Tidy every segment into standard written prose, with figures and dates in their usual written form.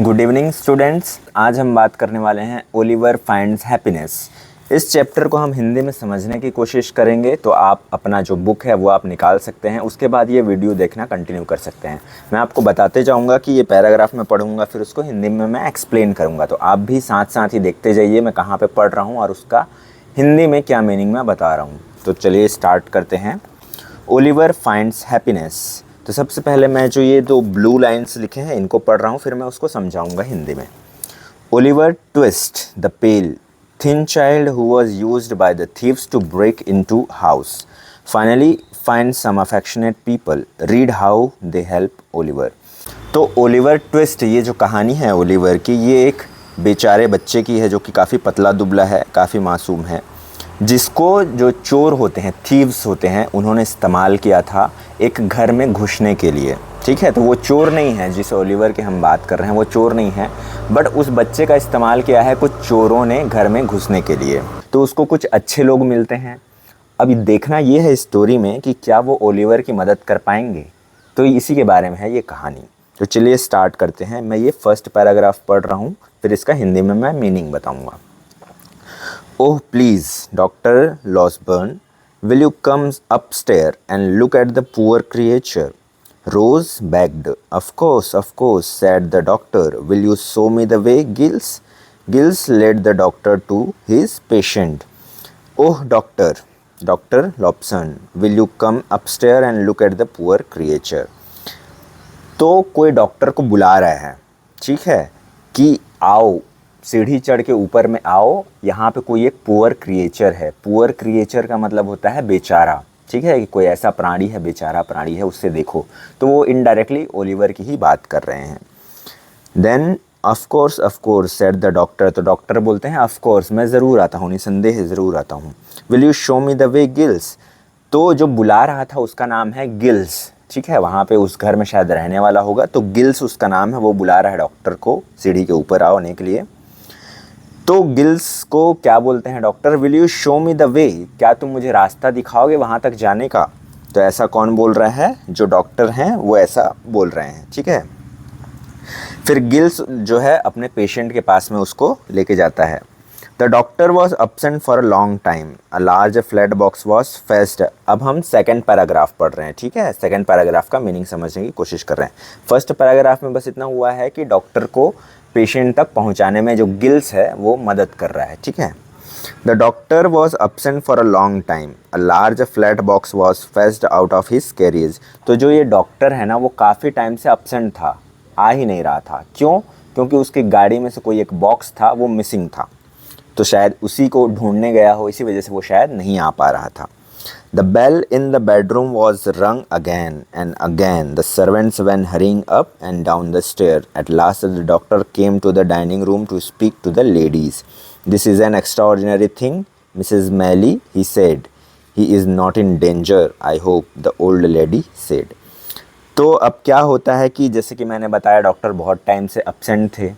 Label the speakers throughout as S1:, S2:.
S1: Good evening students. आज हम बात करने वाले हैं ओलिवर फाइंड्स हैप्पीनेस। इस चैप्टर को हम हिंदी में समझने की कोशिश करेंगे, तो आप अपना जो बुक है वो आप निकाल सकते हैं। उसके बाद ये वीडियो देखना कंटिन्यू कर सकते हैं। मैं आपको बताते जाऊंगा कि ये पैराग्राफ में पढ़ूंगा, फिर उसको हिंदी में मैं एक्सप्लेन करूंगा, तो आप भी साथ साथ ही देखते जाइए मैं कहाँ पर पढ़ रहा हूँ और उसका हिंदी में क्या मीनिंग मैं बता रहा हूँ। तो चलिए स्टार्ट करते हैं। Oliver finds happiness. तो सबसे पहले मैं जो ये दो ब्लू लाइंस लिखे हैं इनको पढ़ रहा हूँ, फिर मैं उसको समझाऊंगा हिंदी में। Oliver Twist the pale thin child who was used by the thieves to break into house finally find some affectionate people read how they help Oliver. तो ओलिवर ट्विस्ट, ये जो कहानी है ओलिवर की, ये एक बेचारे बच्चे की है जो कि काफ़ी पतला दुबला है, काफ़ी मासूम है, जिसको जो चोर होते हैं, थीव्स होते हैं, उन्होंने इस्तेमाल किया था एक घर में घुसने के लिए। ठीक है, तो वो चोर नहीं है जिस ओलिवर की हम बात कर रहे हैं, वो चोर नहीं है, बट उस बच्चे का इस्तेमाल किया है कुछ चोरों ने घर में घुसने के लिए। तो उसको कुछ अच्छे लोग मिलते हैं। अभी देखना ये है स्टोरी में कि क्या वो ओलिवर की मदद कर पाएंगे, तो इसी के बारे में है ये कहानी। तो चलिए स्टार्ट करते हैं। मैं ये फर्स्ट पैराग्राफ पढ़ रहा हूँ, फिर इसका हिंदी में मैं मीनिंग बताऊँगा। Oh, please, Dr. Losburn, will you come upstairs and look at the poor creature? Rose begged. Of course, said the doctor. Will you show me the way, Giles? Giles led the doctor to his patient. Oh, Dr. Lobson, will you come upstairs and look at the poor creature? तो कोई doctor को बुला रहा है, ठीक है, कि आओ सीढ़ी चढ़ के ऊपर में आओ, यहाँ पे कोई एक पुअर क्रिएचर है। पुअर क्रिएचर का मतलब होता है बेचारा, ठीक है, कि कोई ऐसा प्राणी है, बेचारा प्राणी है, उससे देखो। तो वो इनडायरेक्टली ओलिवर की ही बात कर रहे हैं। Then of course said the doctor. तो डॉक्टर बोलते हैं ऑफ कोर्स, मैं ज़रूर आता हूँ, निसंदेह ज़रूर आता हूँ। Will you show me the way, gills? तो जो बुला रहा था उसका नाम है गिल्स, ठीक है, वहाँ पे उस घर में शायद रहने वाला होगा, तो गिल्स उसका नाम है। वो बुला रहा है डॉक्टर को सीढ़ी के ऊपर आने के लिए। तो गिल्स को क्या बोलते हैं doctor? Will you show me the way? क्या तुम मुझे रास्ता दिखाओगे वहाँ तक जाने का? तो ऐसा कौन बोल रहा है? जो डॉक्टर हैं वो ऐसा बोल रहे हैं, ठीक है। फिर गिल्स जो है अपने पेशेंट के पास में उसको लेके जाता है। The doctor was absent for a long time, a large flat box was faced. अब हम सेकंड पैराग्राफ पढ़ रहे हैं, ठीक है, सेकंड पैराग्राफ का मीनिंग समझने की कोशिश कर रहे हैं। फर्स्ट पैराग्राफ में बस इतना हुआ है कि डॉक्टर को पेशेंट तक पहुंचाने में जो गिल्स है वो मदद कर रहा है, ठीक है। The doctor was absent for a long time, a large flat box was faced out of his carriage. तो जो ये डॉक्टर है ना, वो काफ़ी टाइम से absent था, आ ही नहीं रहा था। क्यों? क्योंकि उसकी गाड़ी में से कोई एक बॉक्स था वो मिसिंग था, तो शायद उसी को ढूंढने गया हो, इसी वजह से वो शायद नहीं आ पा रहा था। The bell in the bedroom was rung again and again. The servants went hurrying up and down the stair. At last the doctor came to the dining room to speak to the ladies. This is an extraordinary thing, Mrs. Malley, he said. He is not in danger, I hope, the old lady said. तो अब क्या होता है कि जैसे कि मैंने बताया डॉक्टर बहुत टाइम से एब्सेंट थे,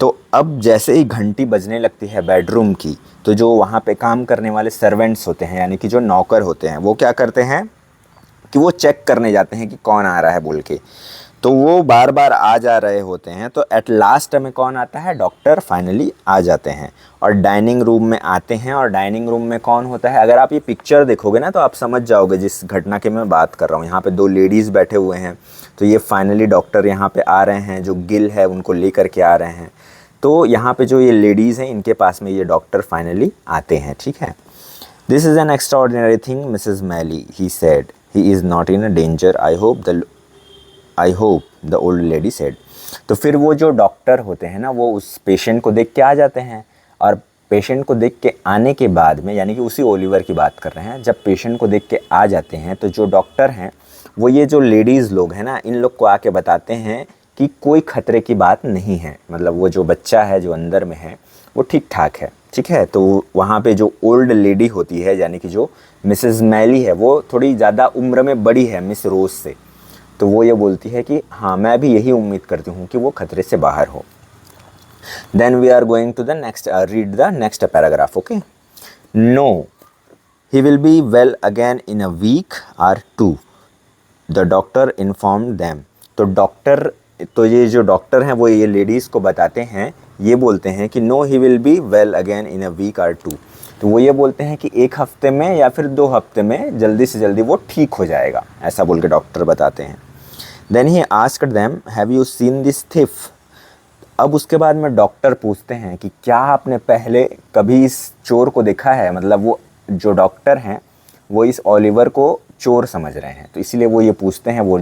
S1: तो अब जैसे ही घंटी बजने लगती है बेडरूम की, तो जो वहाँ पे काम करने वाले सर्वेंट्स होते हैं, यानी कि जो नौकर होते हैं, वो क्या करते हैं कि वो चेक करने जाते हैं कि कौन आ रहा है बोल के। तो वो बार बार आ जा रहे होते हैं। तो एट लास्ट में कौन आता है? डॉक्टर फाइनली आ जाते हैं और डाइनिंग रूम में आते हैं। और डाइनिंग रूम में कौन होता है? अगर आप ये पिक्चर देखोगे ना तो आप समझ जाओगे जिस घटना की मैं बात कर रहा हूँ। यहाँ पे दो लेडीज़ बैठे हुए हैं, तो ये फाइनली डॉक्टर यहाँ पे आ रहे हैं, जो गिल है उनको लेकर के आ रहे हैं। तो यहाँ पे जो ये लेडीज़ हैं इनके पास में ये डॉक्टर फाइनली आते हैं, ठीक है। This is an extraordinary thing, Mrs Maylie, he said, he is not in a danger, I hope the old lady said. तो फिर वो जो डॉक्टर होते हैं ना, वो उस पेशेंट को देख के आ जाते हैं। और पेशेंट को देख के आने के बाद में, यानी कि उसी ओलिवर की बात कर रहे हैं, जब पेशेंट को देख के आ जाते हैं तो जो डॉक्टर हैं वो ये जो लेडीज़ लोग हैं ना, इन लोग को आके बताते हैं कि कोई खतरे की बात नहीं है, मतलब वो जो बच्चा है जो अंदर में है वो ठीक ठाक है, ठीक है। तो वहाँ पे जो ओल्ड लेडी होती है, यानी कि जो मिसेस मैली है, वो थोड़ी ज़्यादा उम्र में बड़ी है मिस रोज से, तो वो ये बोलती है कि हाँ, मैं भी यही उम्मीद करती हूँ कि वो खतरे से बाहर हो। Then we are going to the next, read the next paragraph, okay. No, he will be well again in a week or two, the doctor informed them. तो डॉक्टर तो ये जो डॉक्टर हैं वो ये लेडीज़ को बताते हैं, ये बोलते हैं कि no he will be well again in a week or two. तो वो ये बोलते हैं कि 1 हफ्ते में या फिर 2 हफ्ते में जल्दी से जल्दी वो ठीक हो जाएगा, ऐसा बोल के डॉक्टर बताते हैं। Then he asked them have you seen this thief. अब उसके बाद में डॉक्टर पूछते हैं कि क्या आपने पहले कभी इस चोर को देखा है। मतलब वो जो डॉक्टर हैं वो इस ओलिवर को चोर समझ रहे हैं, तो इसीलिए वो ये पूछते हैं वो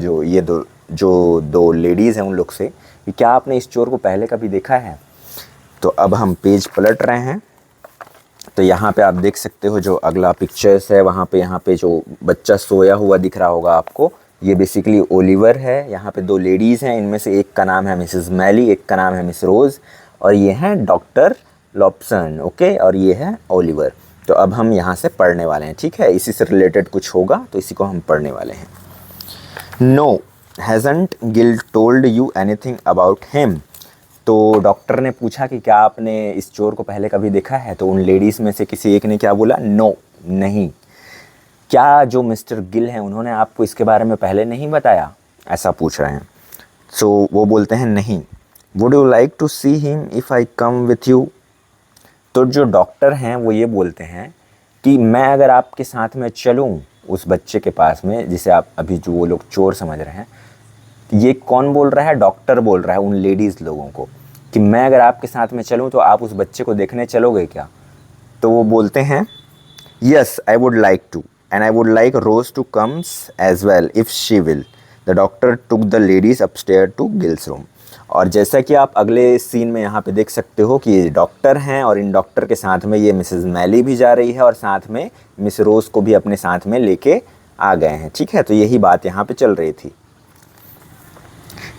S1: जो दो लेडीज़ हैं उन लोग से कि क्या आपने इस चोर को पहले कभी देखा है। तो अब हम पेज पलट रहे हैं, तो यहाँ पे आप देख सकते हो जो अगला पिक्चर्स है वहाँ पे यहाँ पे जो बच्चा सोया हुआ दिख रहा होगा आपको, ये बेसिकली ओलिवर है। यहाँ पे 2 लेडीज़ हैं, इनमें से एक का नाम है मिसेस मैली, एक का नाम है मिस रोज़, और ये हैं डॉक्टर लॉब्सन, ओके, और ये है ओलिवर। तो अब हम यहाँ से पढ़ने वाले हैं, ठीक है, इसी से रिलेटेड कुछ होगा तो इसी को हम पढ़ने वाले हैं। नो हैज़ंट गिल told you anything about him. तो डॉक्टर ने पूछा कि क्या आपने इस चोर को पहले कभी देखा है। तो उन लेडीज़ में से किसी एक ने क्या बोला, नो, नहीं। क्या जो मिस्टर गिल हैं उन्होंने आपको इसके बारे में पहले नहीं बताया, ऐसा पूछ रहे हैं। सो वो बोलते हैं नहीं। Would you like to see him if I come with you. तो जो डॉक्टर हैं वो ये बोलते हैं कि मैं अगर आपके साथ में चलूं उस बच्चे के पास में, जिसे आप अभी जो वो लोग चोर समझ रहे हैं, ये कौन बोल रहा है, डॉक्टर बोल रहा है उन लेडीज़ लोगों को कि मैं अगर आपके साथ में चलूं तो आप उस बच्चे को देखने चलोगे क्या। तो वो बोलते हैं yes I would like to and I would like Rose to comes as well if she will. The doctor took the ladies upstairs to Giles room. और जैसा कि आप अगले सीन में यहाँ पे देख सकते हो कि ये डॉक्टर हैं और इन डॉक्टर के साथ में ये मिसेस मैली भी जा रही है और साथ में मिस रोज़ को भी अपने साथ में लेके आ गए हैं, ठीक है। तो यही बात यहाँ पे चल रही थी।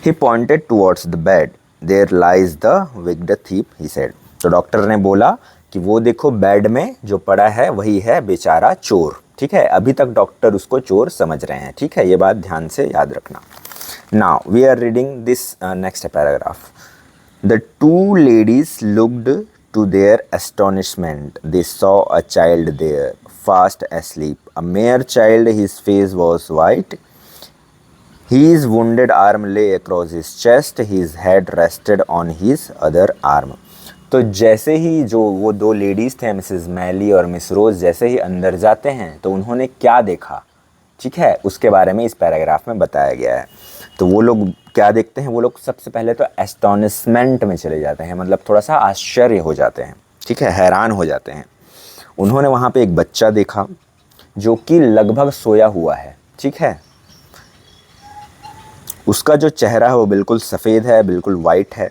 S1: He pointed towards the bed. There lies the wicked thief, he said. तो डॉक्टर ने बोला कि वो देखो बेड में जो पड़ा है वही है बेचारा चोर, ठीक है। अभी तक डॉक्टर उसको चोर समझ रहे हैं, ठीक है, ये बात ध्यान से याद रखना। Now we are reading this next paragraph. The 2 ladies looked to their astonishment. They saw a child there, fast asleep. A mere child, his face was white. His wounded arm lay across his chest. His head rested on his other arm. तो जैसे ही जो वो 2 ladies थे Mrs मैली और miss रोज़ जैसे ही अंदर जाते हैं तो उन्होंने क्या देखा, ठीक है, उसके बारे में इस पैराग्राफ में बताया गया है। तो वो लोग क्या देखते हैं, वो लोग सबसे पहले तो एस्टोनिशमेंट में चले जाते हैं, मतलब थोड़ा सा आश्चर्य हो जाते हैं, ठीक है, हैरान हो जाते हैं। उन्होंने वहाँ पे एक बच्चा देखा जो कि लगभग सोया हुआ है, ठीक है। उसका जो चेहरा है वो बिल्कुल सफ़ेद है, बिल्कुल वाइट है,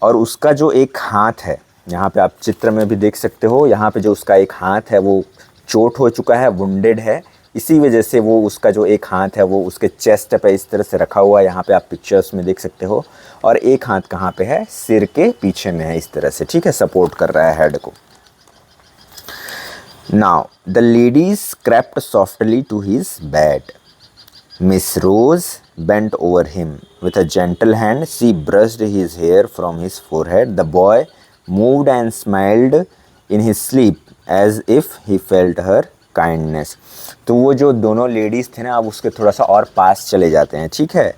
S1: और उसका जो एक हाथ है, यहाँ पे आप चित्र में भी देख सकते हो, यहाँ पे जो उसका एक हाथ है वो चोट हो चुका है, वुंडेड है, इसी वजह से वो उसका जो एक हाथ है वो उसके चेस्ट पे इस तरह से रखा हुआ है, यहाँ पे आप पिक्चर्स में देख सकते हो। और एक हाथ कहाँ पे है, सिर के पीछे में है, इस तरह से, ठीक है, सपोर्ट कर रहा है हेड को। Now the ladies crept softly to his bed. Miss Rose bent over him. With a gentle hand, she brushed his hair from his forehead. The boy moved and smiled in his sleep as if he felt her kindness. तो वो जो दोनों ladies थे ना, अब उसके थोड़ा सा और पास चले जाते हैं, ठीक है।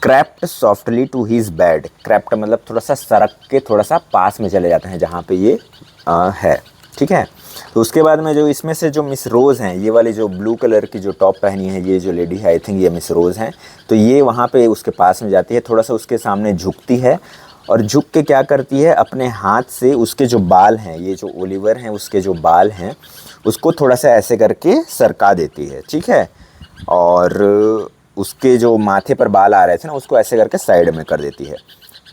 S1: Crept softly to his bed. Crept मतलब थोड़ा सा सरक के थोड़ा सा पास में चले जाते हैं जहाँ पे ये है, ठीक है। तो उसके बाद में जो इसमें से जो मिस रोज़ हैं, ये वाली जो ब्लू कलर की जो टॉप पहनी है, ये जो लेडी है, आई थिंक ये मिस रोज़ हैं। तो ये वहाँ पे उसके पास में जाती है, थोड़ा सा उसके सामने झुकती है और झुक के क्या करती है, अपने हाथ से उसके जो बाल हैं, ये जो ओलिवर हैं उसके जो बाल हैं उसको थोड़ा सा ऐसे करके सरका देती है, ठीक है। और उसके जो माथे पर बाल आ रहे थे ना, उसको ऐसे करके साइड में कर देती है।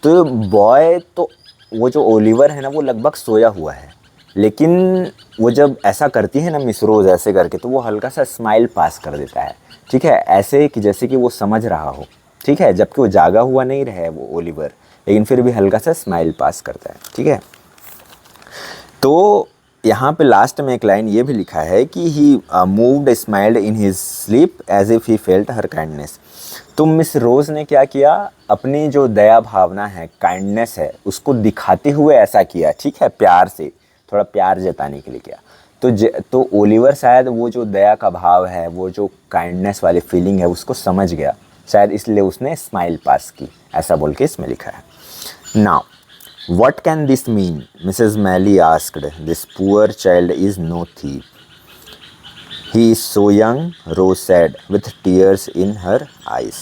S1: तो बॉय, तो वो जो ओलिवर है ना वो लगभग सोया हुआ है, लेकिन वो जब ऐसा करती है ना मिस रोज़ ऐसे करके, तो वो हल्का सा स्माइल पास कर देता है, ठीक है, ऐसे कि जैसे कि वो समझ रहा हो, ठीक है, जबकि वो जागा हुआ नहीं रहा है वो ओलिवर, लेकिन फिर भी हल्का सा स्माइल पास करता है, ठीक है। तो यहाँ पे लास्ट में एक लाइन ये भी लिखा है कि he moved smiled in his sleep as if he felt her kindness. तो मिस रोज़ ने क्या किया, अपनी जो दया भावना है, काइंडनेस है, उसको दिखाते हुए ऐसा किया, ठीक है, प्यार से, थोड़ा प्यार जताने के लिए किया। तो ओलिवर शायद वो जो दया का भाव है, वो जो काइंडनेस वाली फीलिंग है, उसको समझ गया, शायद इसलिए उसने स्माइल पास की, ऐसा बोल के इसमें लिखा है। Now what can this mean, Mrs Maylie asked, this poor child is no thief, he is so young, Rose said with tears in her eyes.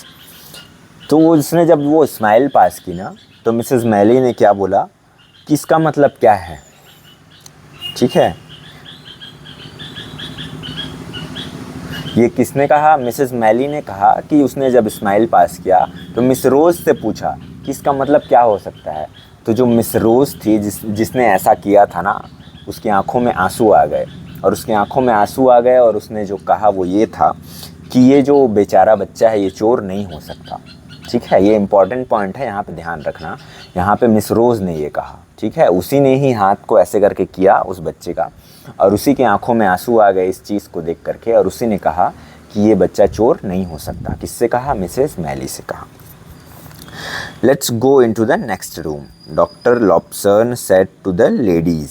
S1: तो उसने जब वो स्माइल पास की ना, तो मिसेस मैली ने क्या बोला कि इसका मतलब क्या है, ठीक है। ये किसने कहा, मिसेस मैली ने कहा कि उसने जब स्माइल पास किया तो मिस रोज से पूछा कि इसका मतलब क्या हो सकता है। तो जो मिस रोज थी जिसने ऐसा किया था ना, उसकी आंखों में आंसू आ गए, और उसकी आंखों में आंसू आ गए, और उसने जो कहा वो ये था कि ये जो बेचारा बच्चा है ये चोर नहीं हो सकता, ठीक है। ये इंपॉर्टेंट पॉइंट है, यहाँ पे ध्यान रखना। यहाँ पे मिस रोज़ ने ये कहा, ठीक है, उसी ने ही हाथ को ऐसे करके किया उस बच्चे का, और उसी की आंखों में आंसू आ गए इस चीज़ को देख करके, और उसी ने कहा कि ये बच्चा चोर नहीं हो सकता। किससे कहा, मिसेस मैली से कहा। Let's go into the next room. Doctor Losberne said to the ladies,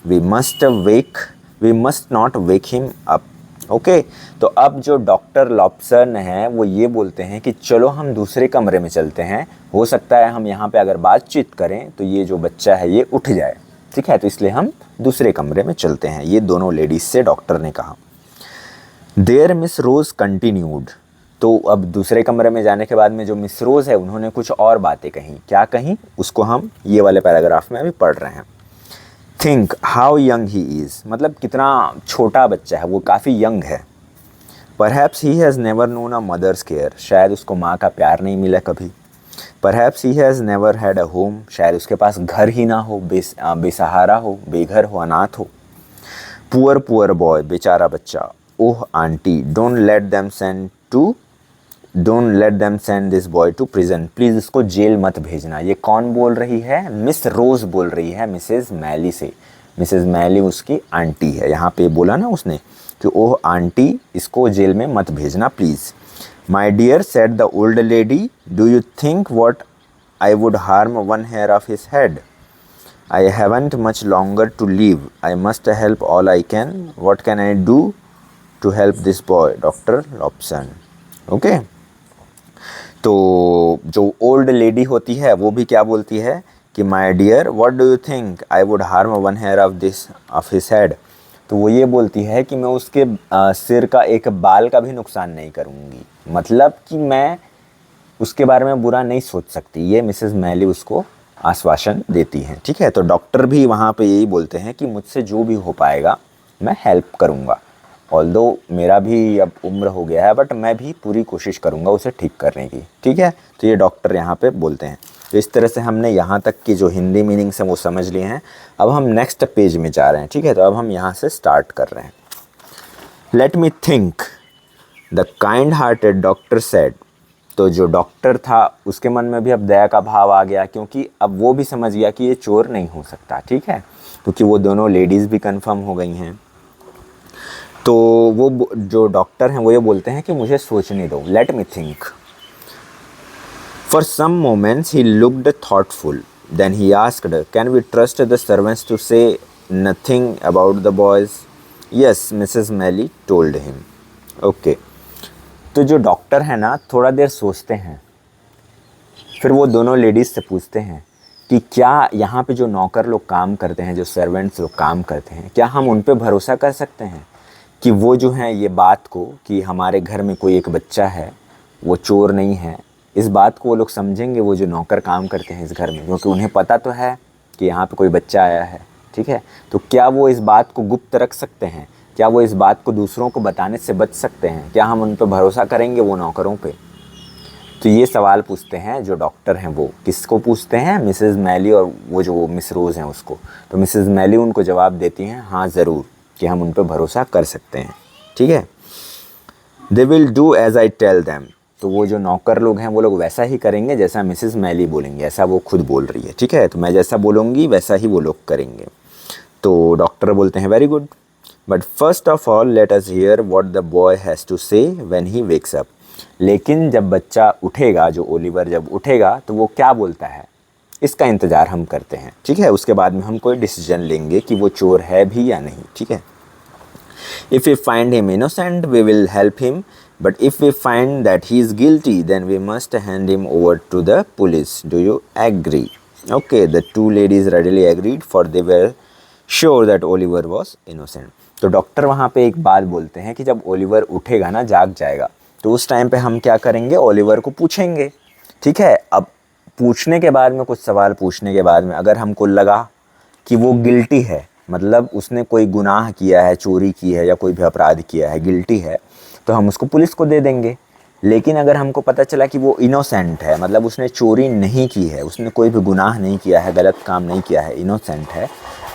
S1: we must not wake him up. Okay, तो अब जो डॉक्टर लॉब्सन है वो ये बोलते हैं कि चलो हम दूसरे कमरे में चलते हैं, हो सकता है हम यहाँ पे अगर बातचीत करें तो ये जो बच्चा है ये उठ जाए, ठीक है। तो इसलिए हम दूसरे कमरे में चलते हैं, ये दोनों लेडीज से डॉक्टर ने कहा। देयर मिस रोज कंटिन्यूड, तो अब दूसरे कमरे में जाने के बाद में जो मिस रोज है उन्होंने कुछ और बातें कहीं, क्या कहीं उसको हम ये वाले पैराग्राफ में अभी पढ़ रहे हैं। Think how young he is, मतलब कितना छोटा बच्चा है वो, काफ़ी यंग है। Perhaps he has never known a mother's care, शायद उसको माँ का प्यार नहीं मिला कभी। Perhaps he has never had a home, शायद उसके पास घर ही ना हो, बेसहारा हो, बेघर हो, अनाथ हो। पुअर बॉय, बेचारा बच्चा। Oh aunty, don't let them send this boy to prison, please इसको जेल मत भेजना। ये कौन बोल रही है, मिस रोज बोल रही है मिसेस मैली से। मिसेस मैली उसकी आंटी है। यहाँ पे बोला ना उसने कि ओह आंटी, इसको जेल में मत भेजना please. My dear said the old lady, do you think what I would harm one hair of his head? I haven't much longer to live, I must help all I can, what can I do to help this boy? Doctor Losberne. Okay, तो जो old lady होती है वो भी क्या बोलती है कि my dear what do you think I would harm one hair of his head. तो वो ये बोलती है कि मैं उसके सिर का एक बाल का भी नुकसान नहीं करूँगी, मतलब कि मैं उसके बारे में बुरा नहीं सोच सकती। ये मिसेस मैली उसको आश्वासन देती हैं, ठीक है। तो डॉक्टर भी वहाँ पे यही बोलते हैं कि मुझसे जो भी हो पाएगा मैं हेल्प करूँगा, ऑल्दो मेरा भी अब उम्र हो गया है, बट मैं भी पूरी कोशिश करूँगा उसे ठीक करने की, ठीक है। तो ये डॉक्टर यहाँ पे बोलते हैं। तो इस तरह से हमने यहाँ तक की जो हिंदी मीनिंग्स हैं वो समझ लिए हैं। अब हम नेक्स्ट पेज में जा रहे हैं, ठीक है। तो अब हम यहाँ से स्टार्ट कर रहे हैं। Late me think, the kind hearted doctor said. तो जो डॉक्टर था उसके मन में भी अब दया का भाव आ गया, क्योंकि अब वो भी समझ गया कि ये चोर नहीं हो सकता, ठीक है, क्योंकि वो दोनों लेडीज़ भी कंफर्म हो गई हैं। तो वो जो डॉक्टर हैं वो ये बोलते हैं कि मुझे सोचने दो, let me think. For some moments he looked thoughtful, then he asked, can we trust the servants to say nothing about the boys? Yes, Mrs Maylie told him. Okay, तो जो डॉक्टर है ना थोड़ा देर सोचते हैं, फिर वो दोनों लेडीज़ से पूछते हैं कि क्या यहाँ पे जो नौकर लोग काम करते हैं, जो सर्वेंट्स लोग काम करते हैं, क्या हम उन पे भरोसा कर सकते हैं कि वो जो हैं ये बात को कि हमारे घर में कोई एक बच्चा है वो चोर नहीं है, इस बात को वो लोग समझेंगे, वो जो नौकर काम करते हैं इस घर में, क्योंकि उन्हें पता तो है कि यहाँ पे कोई बच्चा आया है, ठीक है। तो क्या वो इस बात को गुप्त रख सकते हैं? क्या वो इस बात को दूसरों को बताने से बच सकते हैं? क्या हम उन पर भरोसा करेंगे, वो नौकरों पे? तो ये सवाल पूछते हैं जो डॉक्टर हैं। वो किसको पूछते हैं? मिसेस मैली और वो जो मिस रोज़ हैं उसको। तो मिसेस मैली उनको जवाब देती हैं, हाँ ज़रूर, कि हम उन पर भरोसा कर सकते हैं, ठीक है। They will do as I tell them. तो वो जो नौकर लोग हैं वो लोग वैसा ही करेंगे जैसा मिसेस मैली बोलेंगे, ऐसा वो खुद बोल रही है, ठीक है। तो मैं जैसा बोलूँगी वैसा ही वो लोग करेंगे। तो डॉक्टर बोलते हैं, very good, but first of all let us hear what the boy has to say when he wakes up. लेकिन जब बच्चा उठेगा, जो ओलिवर जब उठेगा तो वो क्या बोलता है, इसका इंतज़ार हम करते हैं, ठीक है। उसके बाद में हम कोई डिसीजन लेंगे कि वो चोर है भी या नहीं, ठीक है। If we find him innocent we will help him but if we find that he is guilty then we must hand him over to the police, do you agree? Okay, the two ladies readily agreed for they were sure that Oliver was innocent. तो doctor वहाँ पे एक बात बोलते हैं कि जब Oliver उठेगा ना, जाग जाएगा, तो उस टाइम पे हम क्या करेंगे, ओलिवर को पूछेंगे। ठीक है, अब पूछने के बाद में, कुछ सवाल पूछने के बाद में अगर हमको लगा कि वो गिल्टी है, मतलब उसने कोई गुनाह किया है, चोरी की है या कोई भी अपराध किया है, गिल्टी है, तो हम उसको पुलिस को दे देंगे। लेकिन अगर हमको पता चला कि वो इनोसेंट है, मतलब उसने चोरी नहीं की है, उसने कोई भी गुनाह नहीं किया है, गलत काम नहीं किया है, इनोसेंट है,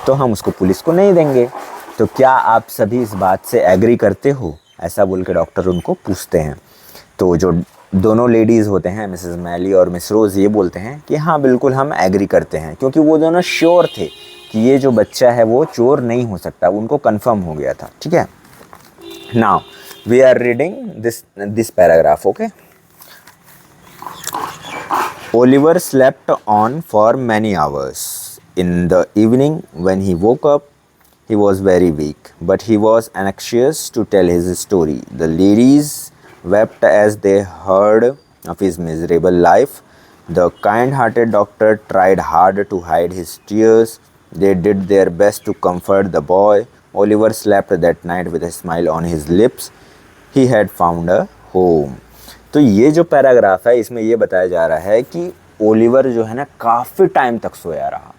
S1: तो हम उसको पुलिस को नहीं देंगे। तो क्या आप सभी इस बात से एग्री करते हो? ऐसा बोल के डॉक्टर उनको पूछते हैं। तो जो दोनों लेडीज़ होते हैं, मिसेस मैली और मिस रोज़, ये बोलते हैं कि हाँ बिल्कुल हम एग्री करते हैं, क्योंकि वो दोनों श्योर थे कि ये जो बच्चा है वो चोर नहीं हो सकता, उनको कंफर्म हो गया था। ठीक है, now we are reading this paragraph. Okay, Oliver slept on for many hours. In the evening when he woke up he was very weak, but he was anxious to tell his story. The ladies wept as they heard of his miserable life. The kind-hearted doctor tried hard to hide his tears. They did their best to comfort the boy. Oliver slept that night with a smile on his lips. He had found a home. तो ये जो paragraph है, इसमें ये बताया जा रहा है कि ओलिवर जो है ना, काफ़ी टाइम तक सोया रहा।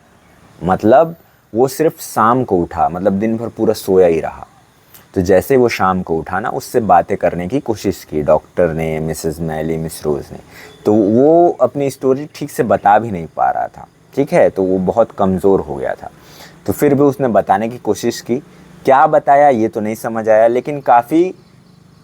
S1: मतलब वो सिर्फ शाम को उठा, मतलब दिन भर पूरा सोया ही रहा। तो जैसे वो शाम को उठा ना, उससे बातें करने की कोशिश की डॉक्टर ने, मिसेस मैली, मिस रोज़ ने, तो वो अपनी स्टोरी ठीक से बता भी नहीं पा रहा था। ठीक है, तो वो बहुत कमज़ोर हो गया था। तो फिर भी उसने बताने की कोशिश की। क्या बताया ये तो नहीं समझ आया, लेकिन काफ़ी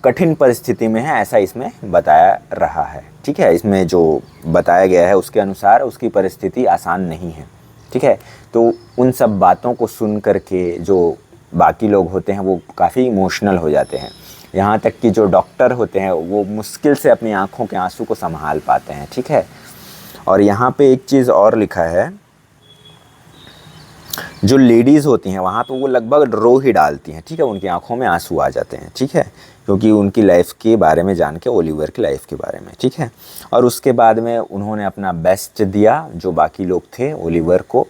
S1: कठिन परिस्थिति में है, ऐसा इसमें बताया रहा है। ठीक है, इसमें जो बताया गया है उसके अनुसार उसकी परिस्थिति आसान नहीं है। ठीक है, तो उन सब बातों को सुन करके जो बाकी लोग होते हैं वो काफ़ी इमोशनल हो जाते हैं। यहाँ तक कि जो डॉक्टर होते हैं वो मुश्किल से अपनी आँखों के आंसू को संभाल पाते हैं। ठीक है, और यहाँ पे एक चीज़ और लिखा है, जो लेडीज़ होती हैं वहाँ पे वो लगभग रो ही डालती हैं। ठीक है, उनकी आंखों में आंसू आ जाते हैं। ठीक है, क्योंकि उनकी लाइफ के बारे में जान के, ओलिवर की लाइफ के बारे में। ठीक है, और उसके बाद में उन्होंने अपना बेस्ट दिया, जो बाकी लोग थे, ओलिवर को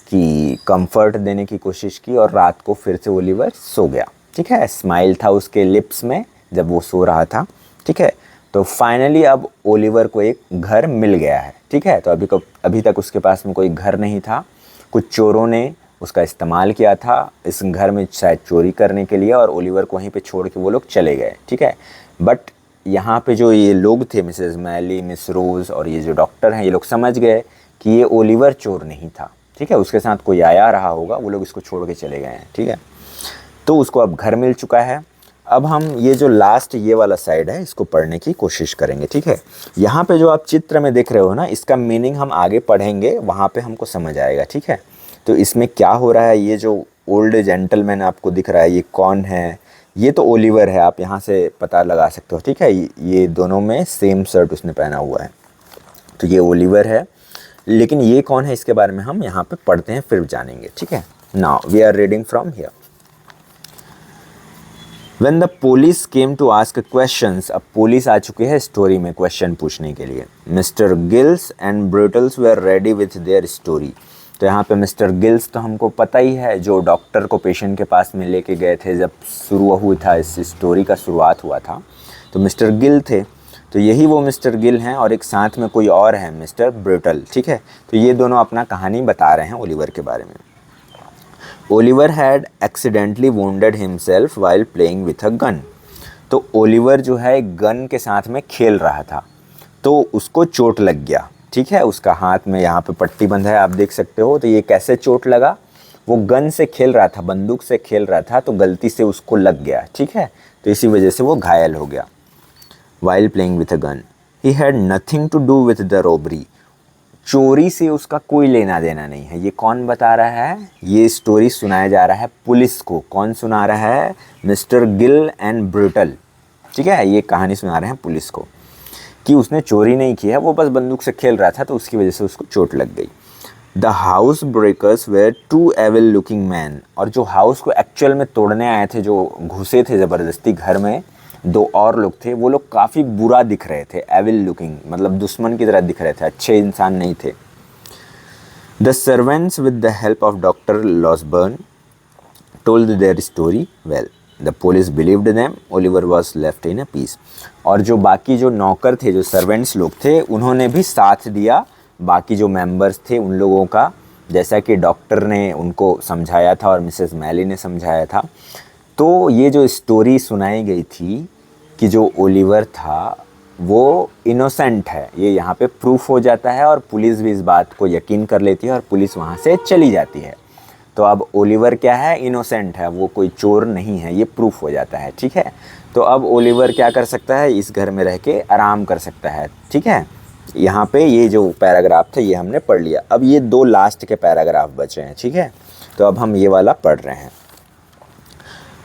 S1: कि कंफर्ट देने की कोशिश की, और रात को फिर से ओलिवर सो गया। ठीक है, स्माइल था उसके लिप्स में जब वो सो रहा था। ठीक है, तो फाइनली अब ओलिवर को एक घर मिल गया है। ठीक है, तो अभी तक उसके पास में कोई घर नहीं था। कुछ चोरों ने उसका इस्तेमाल किया था इस घर में शायद चोरी करने के लिए, और ओलिवर को वहीं पे छोड़ के वो लोग चले गए। ठीक है, बट यहाँ पे जो ये लोग थे, मिसेस मैली, मिस रोज़ और ये जो डॉक्टर हैं, ये लोग समझ गए कि ये ओलिवर चोर नहीं था। ठीक है, उसके साथ कोई आया रहा होगा, वो लोग इसको छोड़ के चले गए हैं। ठीक है, तो उसको अब घर मिल चुका है। अब हम ये जो लास्ट ये वाला साइड है, इसको पढ़ने की कोशिश करेंगे। ठीक है, यहाँ पे जो आप चित्र में देख रहे हो ना, इसका मीनिंग हम आगे पढ़ेंगे, वहाँ पे हमको समझ आएगा। ठीक है, तो इसमें क्या हो रहा है, ये जो ओल्ड जेंटलमैन आपको दिख रहा है, ये कौन है? ये तो ओलिवर है, आप यहाँ से पता लगा सकते हो। ठीक है, ये दोनों में सेम शर्ट उसने पहना हुआ है, तो ये ओलिवर है। लेकिन ये कौन है, इसके बारे में हम यहाँ पे पढ़ते हैं, फिर जानेंगे। ठीक है, now we are reading from here. When the police came to ask questions, अब पुलिस आ चुकी है स्टोरी में क्वेश्चन पूछने के लिए। Mr Giles and Brittles were ready with their story. तो यहाँ पे मिस्टर गिल्स तो हमको पता ही है, जो डॉक्टर को पेशेंट के पास में लेके गए थे जब शुरू हुआ था, इस स्टोरी का शुरुआत हुआ था, तो मिस्टर गिल थे। तो यही वो मिस्टर गिल हैं, और एक साथ में कोई और है, मिस्टर ब्रूटल। ठीक है, तो ये दोनों अपना कहानी बता रहे हैं ओलिवर के बारे में। Oliver had accidentally wounded himself while playing with a gun. तो ओलिवर जो है गन के साथ में खेल रहा था, तो उसको चोट लग गया। ठीक है, उसका हाथ में यहाँ पे पट्टी बंधा है, आप देख सकते हो। तो ये कैसे चोट लगा, वो गन से खेल रहा था, बंदूक से खेल रहा था, तो गलती से उसको लग गया। ठीक है, तो इसी वजह से वो घायल हो गया। While playing with a gun, he had nothing to do with the robbery. चोरी से उसका कोई लेना देना नहीं है। ये कौन बता रहा है, ये स्टोरी सुनाया जा रहा है पुलिस को। कौन सुना रहा है? Mister Gill and brutal. ठीक है, ये कहानी सुना रहे हैं पुलिस को कि उसने चोरी नहीं की है, वो बस बंदूक से खेल रहा था, तो उसकी वजह से उसको चोट लग गई। The house breakers were two evil looking man. और जो हाउस को एक्चुअल में तोड़ने आए थे, जो घुसे थे ज़बरदस्ती घर में, दो और लोग थे, वो लोग काफ़ी बुरा दिख रहे थे, एविल लुकिंग, मतलब दुश्मन की तरह दिख रहे थे, अच्छे इंसान नहीं थे। The servants with the help of doctor Losberne told their story well. The police believed them. Oliver was left in a peace. और जो बाकी जो नौकर थे, जो सर्वेंट्स लोग थे, उन्होंने भी साथ दिया बाकी जो मेंबर्स थे उन लोगों का, जैसा कि डॉक्टर ने उनको समझाया था और मिसेस मैली ने समझाया था। तो ये जो स्टोरी सुनाई गई थी कि जो ओलिवर था वो इनोसेंट है, ये यहाँ पे प्रूफ हो जाता है और पुलिस भी इस बात को यकीन कर लेती है और पुलिस वहाँ से चली जाती है। तो अब ओलिवर क्या है, इनोसेंट है, वो कोई चोर नहीं है, ये प्रूफ हो जाता है। ठीक है, तो अब ओलिवर क्या कर सकता है, इस घर में रह के आराम कर सकता है। ठीक है, यहाँ पे ये जो पैराग्राफ था ये हमने पढ़ लिया। अब ये दो लास्ट के पैराग्राफ बचे हैं। ठीक है, तो अब हम ये वाला पढ़ रहे हैं।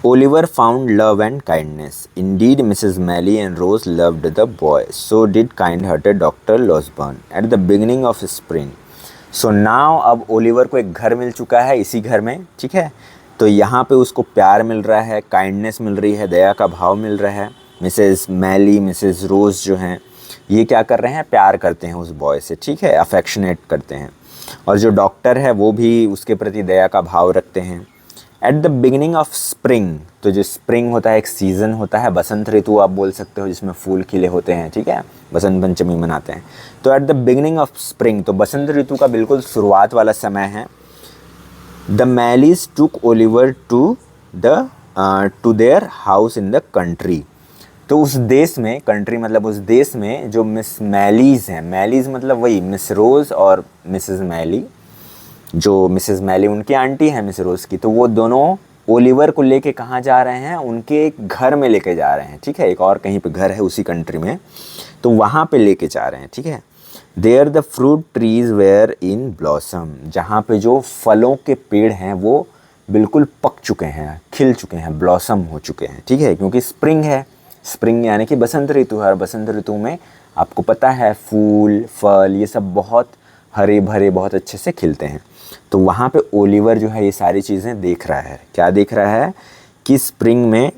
S1: Oliver found love and kindness. Indeed Mrs Maylie and Rose loved the boy, so did kind hearted doctor Losberne at the beginning of spring. So now अब ओलिवर को एक घर मिल चुका है इसी घर में। ठीक है, तो यहाँ पे उसको प्यार मिल रहा है, काइंडनेस मिल रही है, दया का भाव मिल रहा है। मिसेस मैली, मिसेस रोज जो हैं ये क्या कर रहे हैं, प्यार करते हैं उस बॉय से। ठीक है, अफेक्शनेट करते हैं। और जो डॉक्टर है वो भी उसके प्रति दया का भाव रखते हैं। Eight the beginning of spring, तो जो स्प्रिंग होता है एक सीज़न होता है, बसंत ऋतु आप बोल सकते हो, जिसमें फूल खिले होते हैं। ठीक है, बसंत पंचमी मनाते हैं। तो at the beginning of spring, तो बसंत ऋतु का बिल्कुल शुरुआत वाला समय है। The Maylies took Oliver to their house in the country. तो उस देश में, कंट्री मतलब उस देश में जो मिस मैलीज हैं, मैलीज मतलब वही मिस रोज और मिसेस मैली, जो मिसेस मैली उनकी आंटी है मिस रोज की, तो वो दोनों ओलिवर को लेके कहाँ जा रहे हैं, उनके एक घर में लेके जा रहे हैं। ठीक है, एक और कहीं पे घर है उसी कंट्री में, तो वहाँ पे लेके जा रहे हैं। ठीक है, there the fruit trees were in blossom, जहाँ पे जो फलों के पेड़ हैं वो बिल्कुल पक चुके हैं, खिल चुके हैं, ब्लॉसम हो चुके हैं। ठीक है, क्योंकि स्प्रिंग है, स्प्रिंग यानी कि बसंत ऋतु है, और बसंत ऋतु में आपको पता है फूल फल ये सब बहुत हरे भरे बहुत अच्छे से खिलते हैं। तो वहाँ पे ओलिवर जो है ये सारी चीज़ें देख रहा है। क्या देख रहा है कि स्प्रिंग में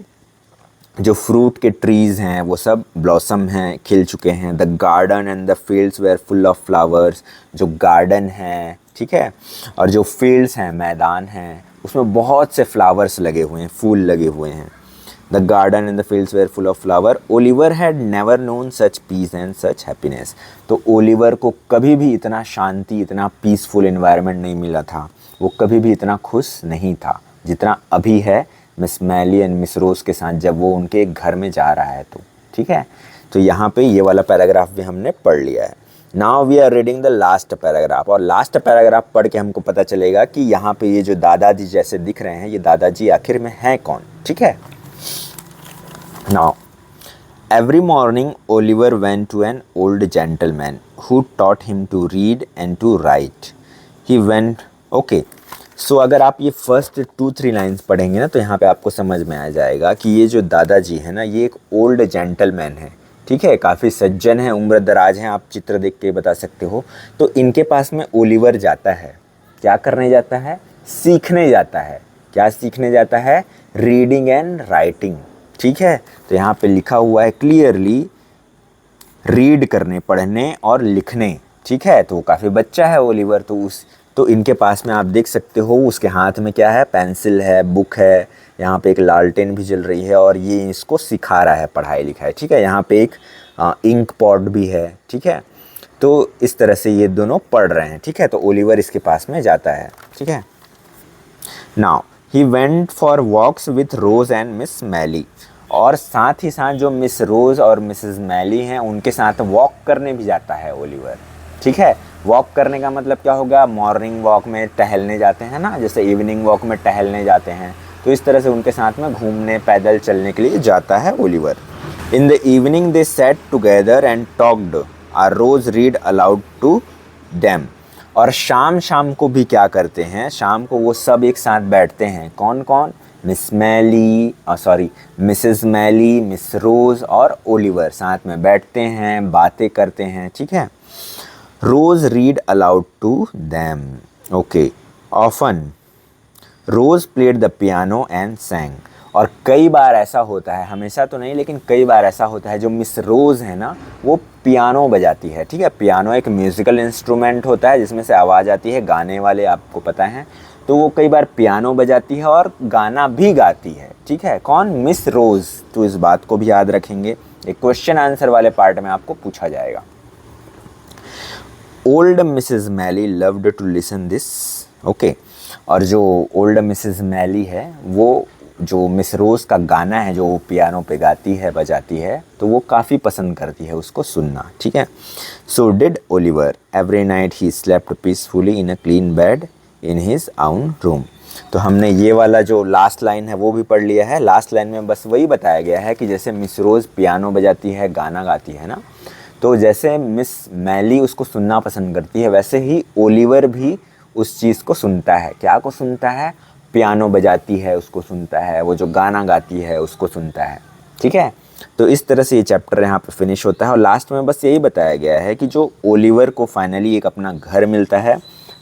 S1: जो फ्रूट के ट्रीज़ हैं वो सब ब्लॉसम हैं, खिल चुके हैं। The garden and the fields were full of flowers, जो गार्डन है, ठीक है, और जो फील्ड्स हैं, मैदान हैं, उसमें बहुत से फ्लावर्स लगे हुए हैं, फूल लगे हुए हैं। The garden and the fields were full of flower. Oliver had never known such peace and such happiness. तो ओलिवर को कभी भी इतना शांति, इतना पीसफुल एनवायरनमेंट नहीं मिला था, वो कभी भी इतना खुश नहीं था जितना अभी है मिस मैली एंड मिस रोज के साथ जब वो उनके घर में जा रहा है। तो ठीक है, तो यहाँ पे ये वाला पैराग्राफ भी हमने पढ़ लिया है। Now we are reading the last paragraph, और लास्ट पैराग्राफ पढ़ के हमको पता चलेगा कि यहाँ पे ये जो दादाजी जैसे दिख रहे हैं, ये दादाजी आखिर में हैं कौन। ठीक है, now every morning Oliver went to an old gentleman who taught him to read and to write. He went, okay. सो अगर आप ये फर्स्ट 2-3 लाइन्स पढ़ेंगे ना तो यहाँ पे आपको समझ में आ जाएगा कि ये जो दादाजी है ना ये एक ओल्ड जेंटलमैन है। ठीक है, काफ़ी सज्जन है, उम्र दराज हैं, आप चित्र देख के बता सकते हो। तो इनके पास में ओलिवर जाता है, क्या करने जाता है, सीखने जाता है। क्या सीखने जाता है, रीडिंग एंड राइटिंग। ठीक है, तो यहाँ पे लिखा हुआ है क्लियरली रीड करने, पढ़ने और लिखने। ठीक है, तो काफ़ी बच्चा है ओलिवर, तो इनके पास में आप देख सकते हो उसके हाथ में क्या है, पेंसिल है, बुक है, यहाँ पे एक लालटेन भी जल रही है और ये इसको सिखा रहा है पढ़ाई लिखाई। ठीक है, यहाँ पे एक इंक पॉट भी है। ठीक है, तो इस तरह से ये दोनों पढ़ रहे हैं। ठीक है, तो ओलिवर इसके पास में जाता है। ठीक है, now he went for walks with Rose and Miss Maylie, और साथ ही साथ जो मिस रोज और मिसेस मैली हैं उनके साथ वॉक करने भी जाता है ओलिवर। ठीक है, वॉक करने का मतलब क्या होगा, मॉर्निंग वॉक में टहलने जाते हैं ना, जैसे इवनिंग वॉक में टहलने जाते हैं, तो इस तरह से उनके साथ में घूमने, पैदल चलने के लिए जाता है Oliver. In the evening they sat together and talked, or Rose read aloud to them. और शाम को भी क्या करते हैं, शाम को वो सब एक साथ बैठते हैं। कौन कौन, मिसेस मैली, मिस रोज और ओलिवर साथ में बैठते हैं, बातें करते हैं। ठीक है, Rose read aloud to them. Okay, often Rose played the piano and sang, और कई बार ऐसा होता है, हमेशा तो नहीं लेकिन कई बार ऐसा होता है, जो मिस रोज़ है ना वो पियानो बजाती है, ठीक है। पियानो एक म्यूज़िकल इंस्ट्रूमेंट होता है जिसमें से आवाज़ आती है, गाने वाले आपको पता है, तो वो कई बार पियानो बजाती है और गाना भी गाती है, ठीक है। कौन? मिस रोज़। तो इस बात को भी याद रखेंगे, एक क्वेश्चन आंसर वाले पार्ट में आपको पूछा जाएगा। Old Mrs Maylie loved to listen this, okay. और जो ओल्ड मिसेस मैली है, वो जो मिस रोज़ का गाना है जो वो पियानो पे गाती है, बजाती है, तो वो काफ़ी पसंद करती है उसको सुनना, ठीक है। So did Oliver every night he slept peacefully in a clean bed in his आउन रूम। तो हमने ये वाला जो लास्ट लाइन है वो भी पढ़ लिया है। लास्ट लाइन में बस वही बताया गया है कि जैसे मिस रोज़ पियानो बजाती है, गाना गाती है ना, तो जैसे मिस मैली उसको सुनना पसंद करती है, वैसे ही ओलिवर भी उस चीज़ को सुनता है। क्या को सुनता है? पियानो बजाती है उसको सुनता है, वो जो गाना गाती है उसको सुनता है, ठीक है। तो इस तरह से ये चैप्टर यहाँ पे फिनिश होता है और लास्ट में बस यही बताया गया है कि जो ओलिवर को फाइनली एक अपना घर मिलता है,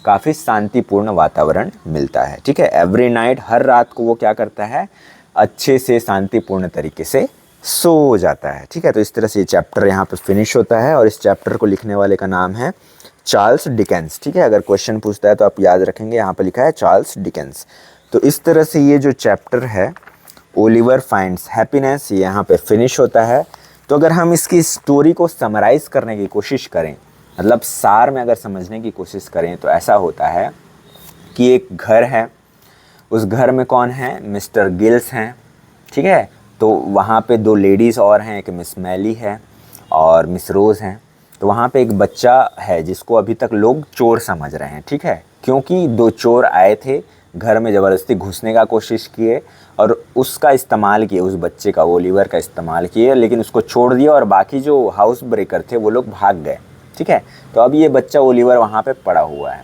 S1: काफ़ी शांतिपूर्ण वातावरण मिलता है, ठीक है। एवरी नाइट, हर रात को वो क्या करता है, अच्छे से शांतिपूर्ण तरीके से सो जाता है, ठीक है। तो इस तरह से ये चैप्टर यहाँ पे फिनिश होता है और इस चैप्टर को लिखने वाले का नाम है चार्ल्स डिकेंस, ठीक है। अगर क्वेश्चन पूछता है तो आप याद रखेंगे, यहाँ पे लिखा है चार्ल्स डिकेंस। तो इस तरह से ये जो चैप्टर है ओलिवर फाइंड्स हैप्पीनेस, ये यहाँ पे फिनिश होता है। तो अगर हम इसकी स्टोरी को समराइज़ करने की कोशिश करें, मतलब सार में अगर समझने की कोशिश करें, तो ऐसा होता है कि एक घर है, उस घर में कौन है? मिस्टर गिल्स हैं, ठीक है। तो वहाँ पे दो लेडीज़ और हैं, एक मिस मैली है और मिस रोज़ हैं। तो वहाँ पे एक बच्चा है जिसको अभी तक लोग चोर समझ रहे हैं, ठीक है, क्योंकि दो चोर आए थे घर में, ज़बरदस्ती घुसने का कोशिश किए और उसका इस्तेमाल किए, उस बच्चे का, ओलिवर का इस्तेमाल किए, लेकिन उसको छोड़ दिया और बाकी जो हाउस ब्रेकर थे वो लोग भाग गए, ठीक है। तो अब ये बच्चा ओलिवर वहाँ पे पड़ा हुआ है।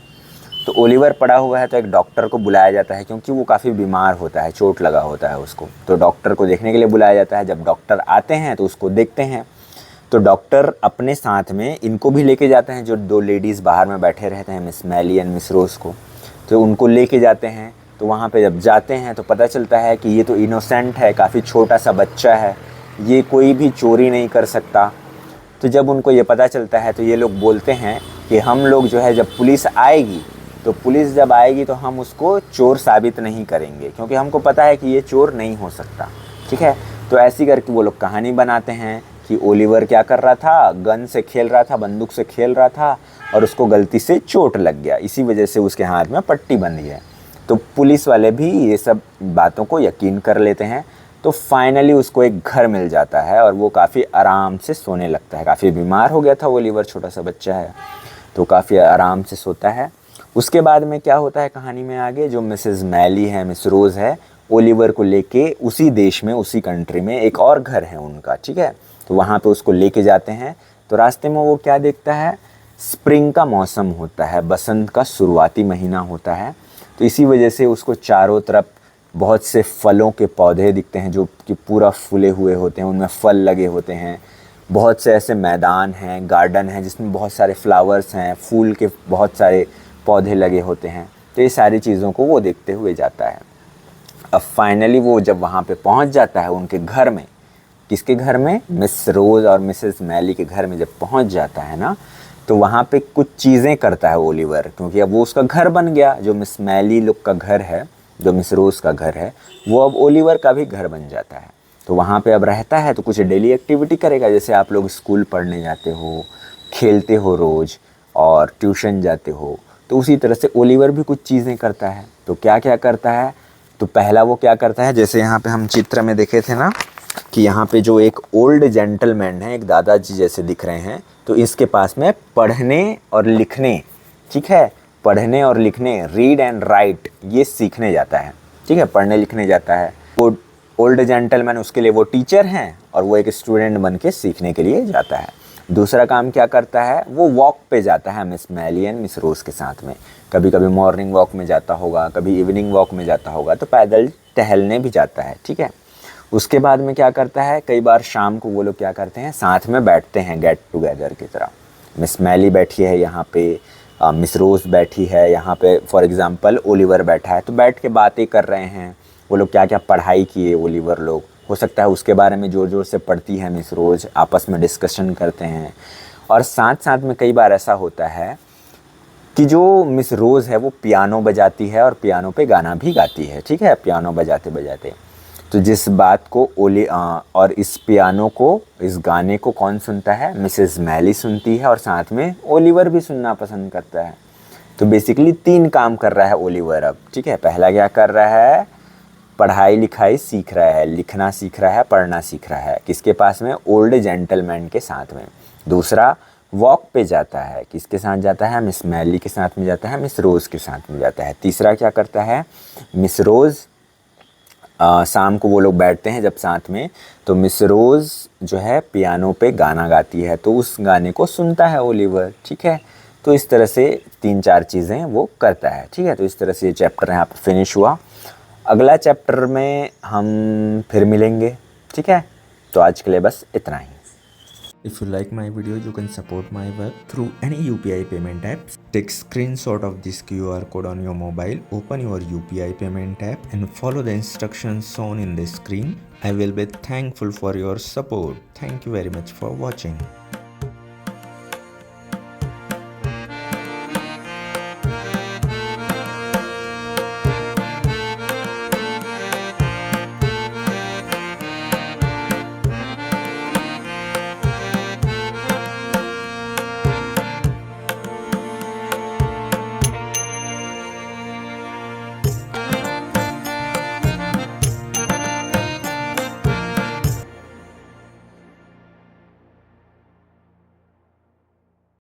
S1: तो ओलिवर पड़ा हुआ है तो एक डॉक्टर को बुलाया जाता है, क्योंकि वो काफ़ी बीमार होता है, चोट लगा होता है उसको, तो डॉक्टर को देखने के लिए बुलाया जाता है। जब डॉक्टर आते हैं तो उसको देखते हैं, तो डॉक्टर अपने साथ में इनको भी लेके जाते हैं, जो दो लेडीज़ बाहर में बैठे रहते हैं, मिस मैली एंड मिस रोज़ को, तो उनको लेके जाते हैं। तो वहाँ पे जब जाते हैं तो पता चलता है कि ये तो इनोसेंट है, काफ़ी छोटा सा बच्चा है, ये कोई भी चोरी नहीं कर सकता। तो जब उनको ये पता चलता है तो ये लोग बोलते हैं कि हम लोग जो है, जब पुलिस आएगी, तो पुलिस जब आएगी तो हम उसको चोर साबित नहीं करेंगे, क्योंकि हमको पता है कि ये चोर नहीं हो सकता, ठीक है। तो ऐसी करके वो लोग कहानी बनाते हैं कि ओलिवर क्या कर रहा था, गन से खेल रहा था, बंदूक से खेल रहा था और उसको गलती से चोट लग गया, इसी वजह से उसके हाथ में पट्टी बंधी है। तो पुलिस वाले भी ये सब बातों को यकीन कर लेते हैं। तो फाइनली उसको एक घर मिल जाता है और वो काफ़ी आराम से सोने लगता है। काफ़ी बीमार हो गया था ओलिवर, छोटा सा बच्चा है, तो काफ़ी आराम से सोता है। उसके बाद में क्या होता है कहानी में आगे, जो मिसेस मैली है, मिस रोज़ है, ओलिवर को लेके उसी देश में, उसी कंट्री में एक और घर है उनका, ठीक है। तो वहाँ पे उसको लेके जाते हैं। तो रास्ते में वो क्या देखता है, स्प्रिंग का मौसम होता है, बसंत का शुरुआती महीना होता है। तो इसी वजह से उसको चारों तरफ बहुत से फलों के पौधे दिखते हैं जो कि पूरा फूले हुए होते हैं, उनमें फल लगे होते हैं। बहुत से ऐसे मैदान हैं, गार्डन है जिसमें बहुत सारे फ्लावर्स हैं, फूल के बहुत सारे पौधे लगे होते हैं। तो ये सारी चीज़ों को वो देखते हुए जाता है। अब फाइनली वो जब वहाँ पे पहुँच जाता है उनके घर में, किसके घर में? मिस रोज़ और मिसेस मैली के घर में जब पहुँच जाता है ना, तो वहाँ पे कुछ चीज़ें करता है ओलिवर, क्योंकि अब वो उसका घर बन गया। जो मिस मैली लोग का घर है, जो मिस रोज़ का घर है, वो अब ओलिवर का भी घर बन जाता है। तो वहाँ पे अब रहता है, तो कुछ डेली एक्टिविटी करेगा, जैसे आप लोग स्कूल पढ़ने जाते हो, खेलते हो रोज़ और ट्यूशन जाते हो, तो उसी तरह से ओलिवर भी कुछ चीज़ें करता है। तो क्या क्या करता है? तो पहला वो क्या करता है, जैसे यहाँ पे हम चित्र में देखे थे ना कि यहाँ पे जो एक ओल्ड जेंटलमैन है, एक दादाजी जैसे दिख रहे हैं, तो इसके पास में पढ़ने और लिखने, ठीक है, पढ़ने और लिखने, रीड एंड राइट, ये सीखने जाता है, ठीक है, पढ़ने लिखने जाता है। वो ओल्ड जेंटलमैन, उसके लिए वो टीचर हैं और वो एक स्टूडेंट बन के सीखने के लिए जाता है। दूसरा काम क्या करता है, वो वॉक पे जाता है मिस मैली एंड मिस रोज़ के साथ में। कभी कभी मॉर्निंग वॉक में जाता होगा, कभी इवनिंग वॉक में जाता होगा, तो पैदल टहलने भी जाता है, ठीक है। उसके बाद में क्या करता है, कई बार शाम को वो लोग क्या करते हैं, साथ में बैठते हैं गेट टुगेदर की तरह। मिस मैली बैठी है यहाँ पे, मिस रोज़ बैठी है यहाँ पे, फॉर एग्ज़ाम्पल ओलिवर बैठा है, तो बैठ के बातें कर रहे हैं, वो लोग क्या क्या पढ़ाई किए ओलिवर लोग, हो सकता है उसके बारे में ज़ोर ज़ोर से पढ़ती है मिस रोज़, आपस में डिस्कशन करते हैं। और साथ साथ में कई बार ऐसा होता है कि जो मिस रोज़ है वो पियानो बजाती है और पियानो पे गाना भी गाती है, ठीक है, पियानो बजाते बजाते। तो जिस बात को और इस पियानो को, इस गाने को कौन सुनता है, मिसेस मैली सुनती है और साथ में ओलिवर भी सुनना पसंद करता है। तो बेसिकली 3 काम कर रहा है ओलिवर अब, ठीक है। पहला क्या कर रहा है, पढ़ाई लिखाई सीख रहा है, लिखना सीख रहा है, पढ़ना सीख रहा है, किसके पास में, ओल्ड जेंटलमैन के साथ में। दूसरा, वॉक पे जाता है, किसके साथ जाता है, मिस मैली के साथ में जाता है, मिस रोज़ के साथ में जाता है। तीसरा क्या करता है, मिस रोज़ शाम को वो लोग बैठते हैं जब साथ में, तो मिस रोज़ जो है पियानो पे गाना गाती है, तो उस गाने को सुनता है ओलिवर, ठीक है। तो इस तरह से 3-4 चीज़ें वो करता है, ठीक है। तो इस तरह से ये चैप्टर यहाँ पर फिनिश हुआ। अगला चैप्टर में हम फिर मिलेंगे, ठीक है। तो आज के लिए बस इतना ही।
S2: If you like my video, you can support my work through any UPI payment app. Take screenshot of this QR code on your mobile, open your UPI payment app and follow the instructions shown in the screen. I will be thankful for your support. Thank you very much for watching.